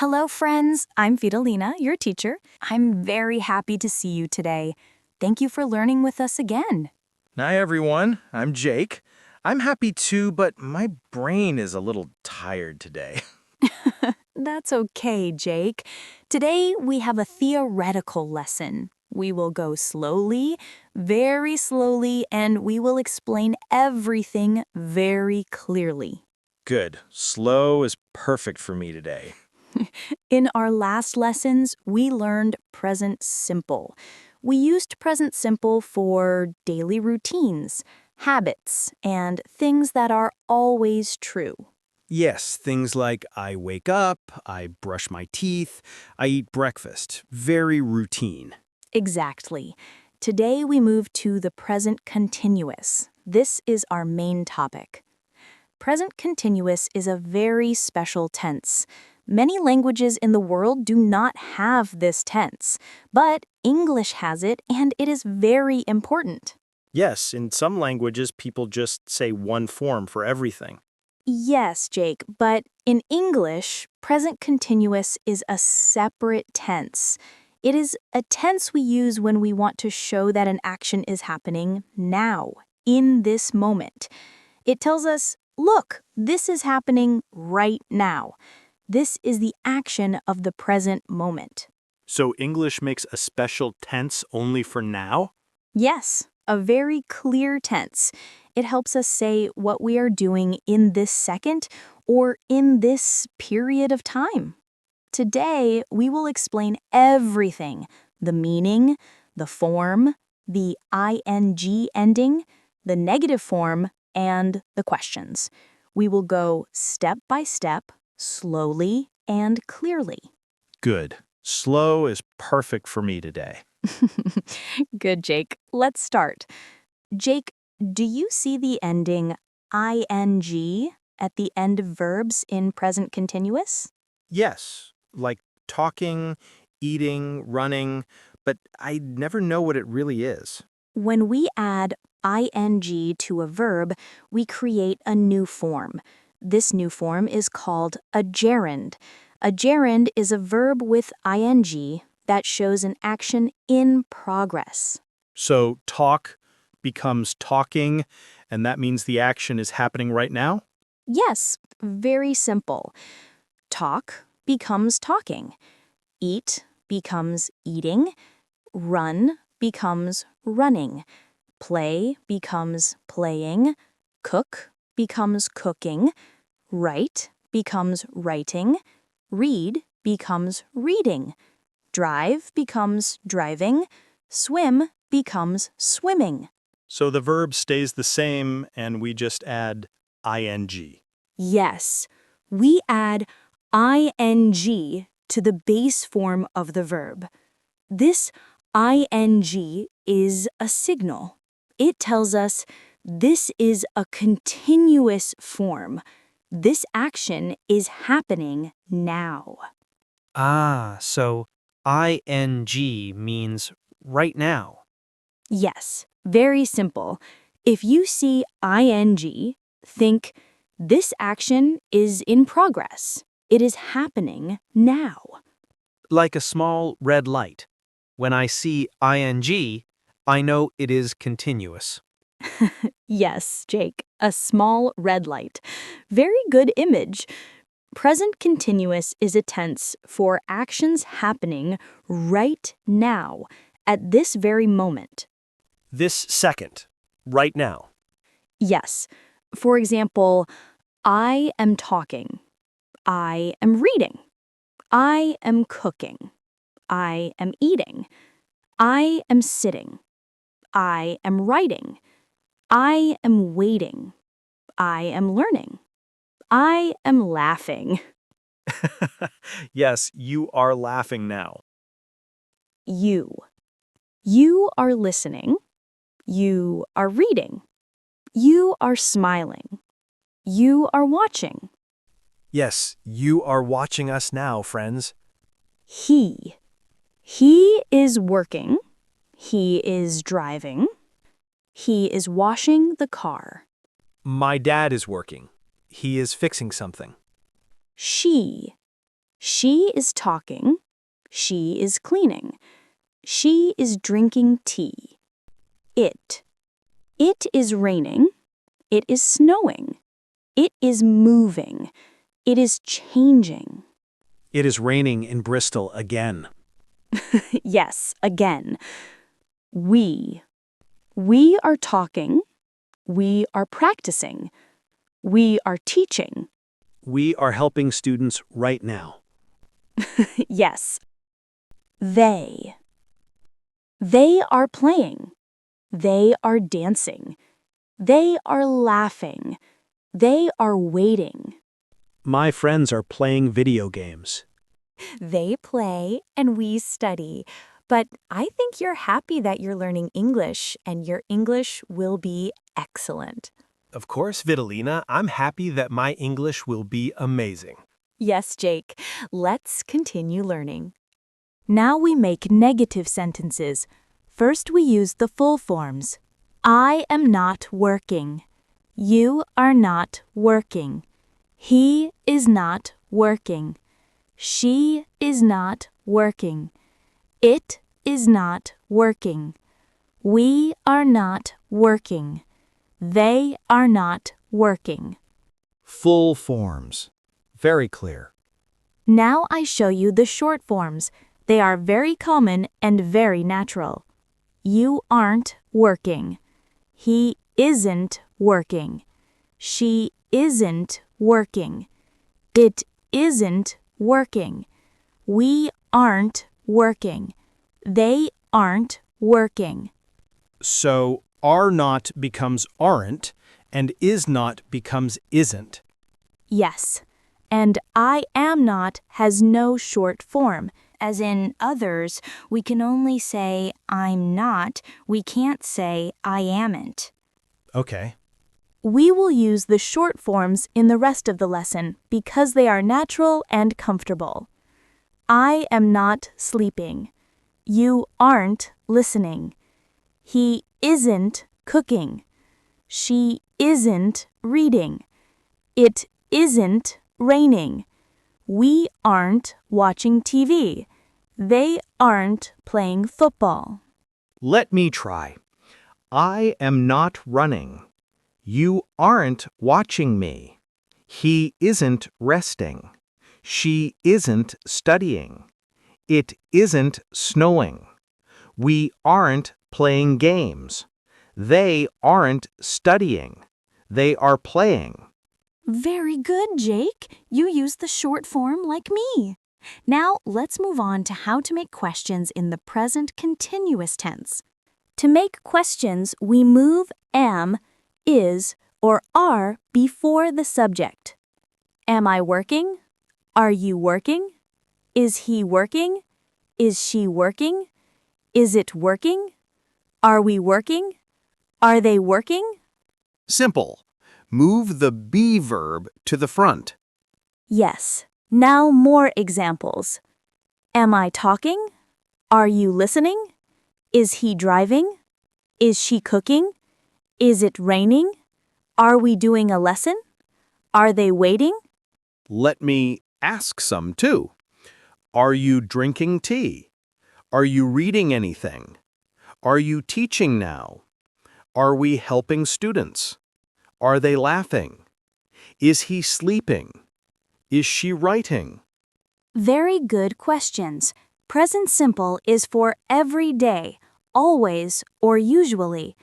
Hello, friends. I'm Fidelina, your teacher. I'm very happy to see you today. Thank you for learning with us again. Hi, everyone. I'm Jake. I'm happy too, but my brain is a little tired today. That's okay, Jake. Today we have a theoretical lesson. We will go slowly, very slowly, and we will explain everything very clearly. Good. Slow is perfect for me today. In our last lessons, we learned present simple. We used present simple for daily routines, habits, and things that are always true. Yes, things like I wake up, I brush my teeth, I eat breakfast. Very routine. Exactly. Today we move to the present continuous. This is our main topic. Present continuous is a very special tense. Many languages in the world do not have this tense, but English has it and it is very important. Yes, in some languages, people just say one form for everything. Yes, Jake, but in English, present continuous is a separate tense. It is a tense we use when we want to show that an action is happening now, in this moment. It tells us, look, this is happening right now. This is the action of the present moment. So English makes a special tense only for now? Yes, a very clear tense. It helps us say what we are doing in this second or in this period of time. Today, we will explain everything: the meaning, the form, the ing ending, the negative form, and the questions. We will go step by step, slowly and clearly. Good. Slow is perfect for me today. Good, Jake. Let's start. Jake, do you see the ending ing at the end of verbs in present continuous? Yes, like talking, eating, running, but I never know what it really is. When we add ing to a verb, we create a new form. This new form is called a gerund. A gerund is a verb with ing that shows an action in progress. So talk becomes talking, and that means the action is happening right now? Yes, very simple. Talk becomes talking. Eat becomes eating. Run becomes running. Play becomes playing. Cook becomes cooking. Write becomes writing. Read becomes reading. Drive becomes driving. Swim becomes swimming. So the verb stays the same, and we just add ing. Yes, we add ing to the base form of the verb. This ing is a signal. It tells us this is a continuous form. This action is happening now. So ing means right now. Yes, very simple. If you see ing, think this action is in progress. It is happening now. Like a small red light. When I see ing, I know it is continuous. Yes, Jake, a small red light. Very good image. Present continuous is a tense for actions happening right now, at this very moment. This second, right now. Yes. For example, I am talking. I am reading. I am cooking. I am eating. I am sitting. I am writing. I am waiting. I am learning. I am laughing. Yes, you are laughing now. You. You are listening. You are reading. You are smiling. You are watching. Yes, you are watching us now, friends. He. He is working. He is driving. He is washing the car. My dad is working. He is fixing something. She. She is talking. She is cleaning. She is drinking tea. It. It is raining. It is snowing. It is moving. It is changing. It is raining in Bristol again. Yes, again. We. We are talking. We are practicing. We are teaching. We are helping students right now. Yes. They. They are playing. They are dancing. They are laughing. They are waiting. My friends are playing video games. They play and we study. But I think you're happy that you're learning English, and your English will be excellent. Of course, Vitalina, I'm happy that my English will be amazing. Yes, Jake. Let's continue learning. Now we make negative sentences. First, we use the full forms. I am not working. You are not working. He is not working. She is not working. It is not working. We are not working. They are not working. Full forms. Very clear. Now I show you the short forms. They are very common and very natural. You aren't working. He isn't working. She isn't working. It isn't working. We aren't working. They aren't working. So, are not becomes aren't, and is not becomes isn't. Yes. And I am not has no short form. As in others, we can only say I'm not. We can't say I amn't. Okay. We will use the short forms in the rest of the lesson because they are natural and comfortable. I am not sleeping. You aren't listening. He isn't cooking. She isn't reading. It isn't raining. We aren't watching TV. They aren't playing football. Let me try. I am not running. You aren't watching me. He isn't resting. She isn't studying. It isn't snowing. We aren't playing games. They aren't studying. They are playing. Very good, Jake. You used the short form like me. Now let's move on to how to make questions in the present continuous tense. To make questions, we move am, is, or are before the subject. Am I working? Are you working? Is he working? Is she working? Is it working? Are we working? Are they working? Simple. Move the be verb to the front. Yes. Now more examples. Am I talking? Are you listening? Is he driving? Is she cooking? Is it raining? Are we doing a lesson? Are they waiting? Let me ask some too. Are you drinking tea? Are you reading anything? Are you teaching now? Are we helping students? Are they laughing? Is he sleeping? Is she writing? Very good questions. Present simple is for every day, always, or usually.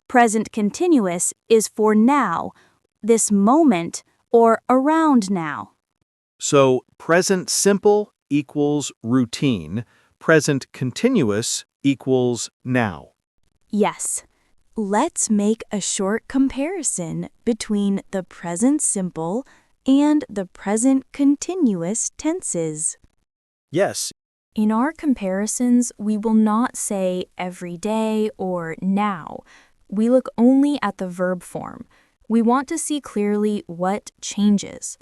Present continuous is for now, this moment, or around now. So present simple equals routine. Present continuous equals now. Yes. Let's make a short comparison between the present simple and the present continuous tenses. Yes. In our comparisons, we will not say every day or now. We look only at the verb form. We want to see clearly what changes.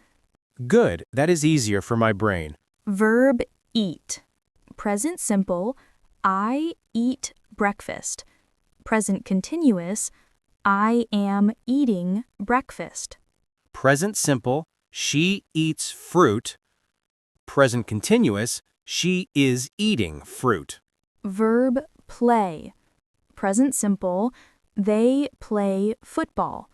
Good, that is easier for my brain. Verb eat. Present simple, I eat breakfast. Present continuous, I am eating breakfast. Present simple, she eats fruit. Present continuous, she is eating fruit. Verb play. Present simple, they play football.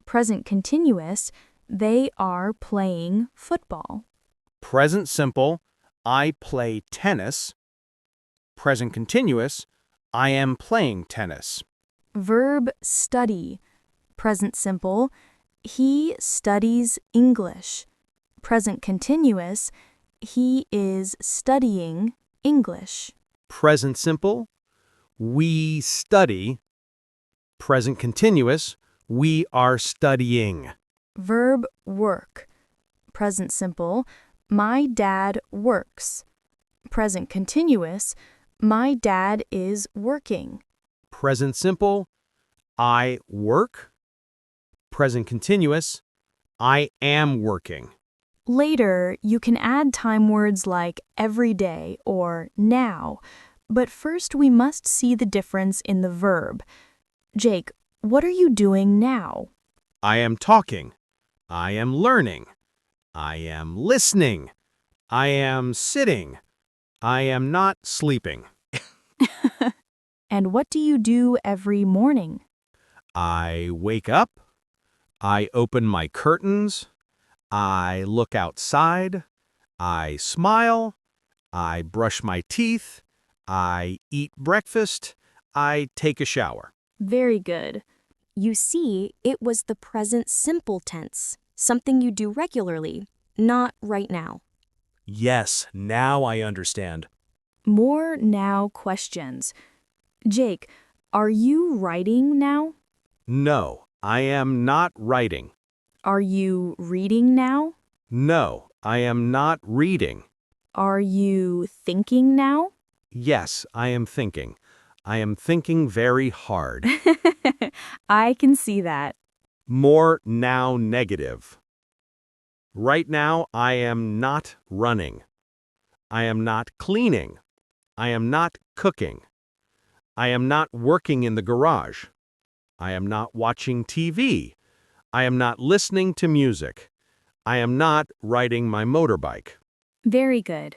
Present continuous, they are playing football. Present simple, I play tennis. Present continuous, I am playing tennis. Verb study. Present simple, he studies English. Present continuous, he is studying English. Present simple, we study. Present continuous, we are studying. Verb work. Present simple, my dad works. Present continuous, my dad is working. Present simple, I work. Present continuous, I am working. Later, you can add time words like every day or now, but first we must see the difference in the verb. Jake, what are you doing now? I am talking. I am learning. I am listening. I am sitting. I am not sleeping. And what do you do every morning? I wake up. I open my curtains. I look outside. I smile. I brush my teeth. I eat breakfast. I take a shower. Very good. You see, it was the present simple tense, something you do regularly, not right now. Yes, now I understand. More now questions. Jake, are you writing now? No, I am not writing. Are you reading now? No, I am not reading. Are you thinking now? Yes, I am thinking. I am thinking very hard. I can see that. More now negative. Right now, I am not running. I am not cleaning. I am not cooking. I am not working in the garage. I am not watching TV. I am not listening to music. I am not riding my motorbike. Very good.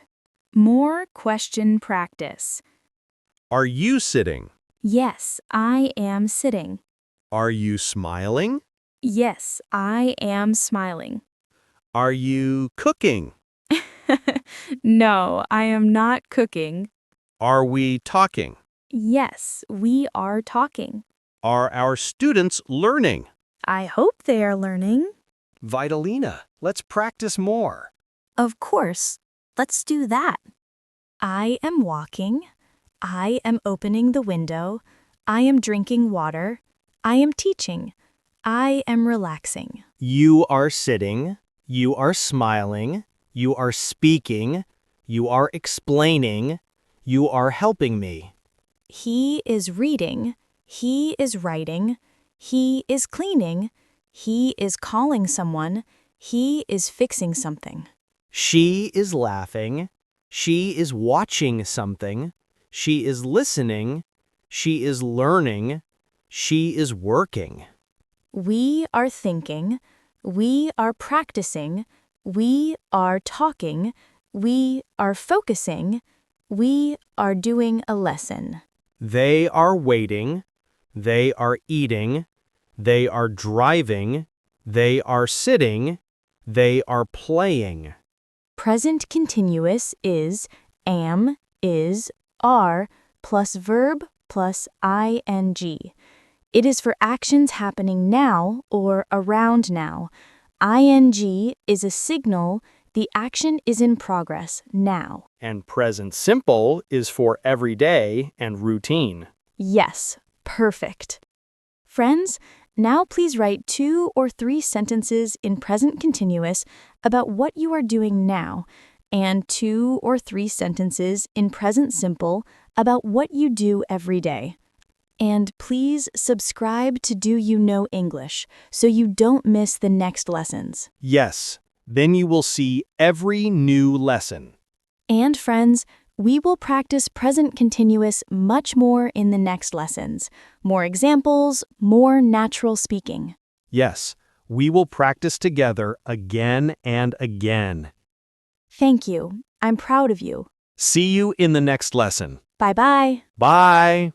More question practice. Are you sitting? Yes, I am sitting. Are you smiling? Yes, I am smiling. Are you cooking? No, I am not cooking. Are we talking? Yes, we are talking. Are our students learning? I hope they are learning. Vitalina, let's practice more. Of course. Let's do that. I am walking. I am opening the window. I am drinking water. I am teaching. I am relaxing. You are sitting. You are smiling. You are speaking. You are explaining. You are helping me. He is reading. He is writing. He is cleaning. He is calling someone. He is fixing something. She is laughing. She is watching something. She is listening. She is learning. She is working. We are thinking. We are practicing. We are talking. We are focusing. We are doing a lesson. They are waiting. They are eating. They are driving. They are sitting. They are playing. Present continuous is am, is, are, plus verb plus ing. It is for actions happening now or around now. Ing is a signal the action is in progress now. And present simple is for everyday and routine. Yes, perfect. Friends, now please write 2 or 3 sentences in present continuous about what you are doing now, and 2 or 3 sentences in present simple about what you do every day. And please subscribe to Do You Know English so you don't miss the next lessons. Yes, then you will see every new lesson. And friends, we will practice present continuous much more in the next lessons. More examples, more natural speaking. Yes, we will practice together again and again. Thank you. I'm proud of you. See you in the next lesson. Bye-bye. Bye.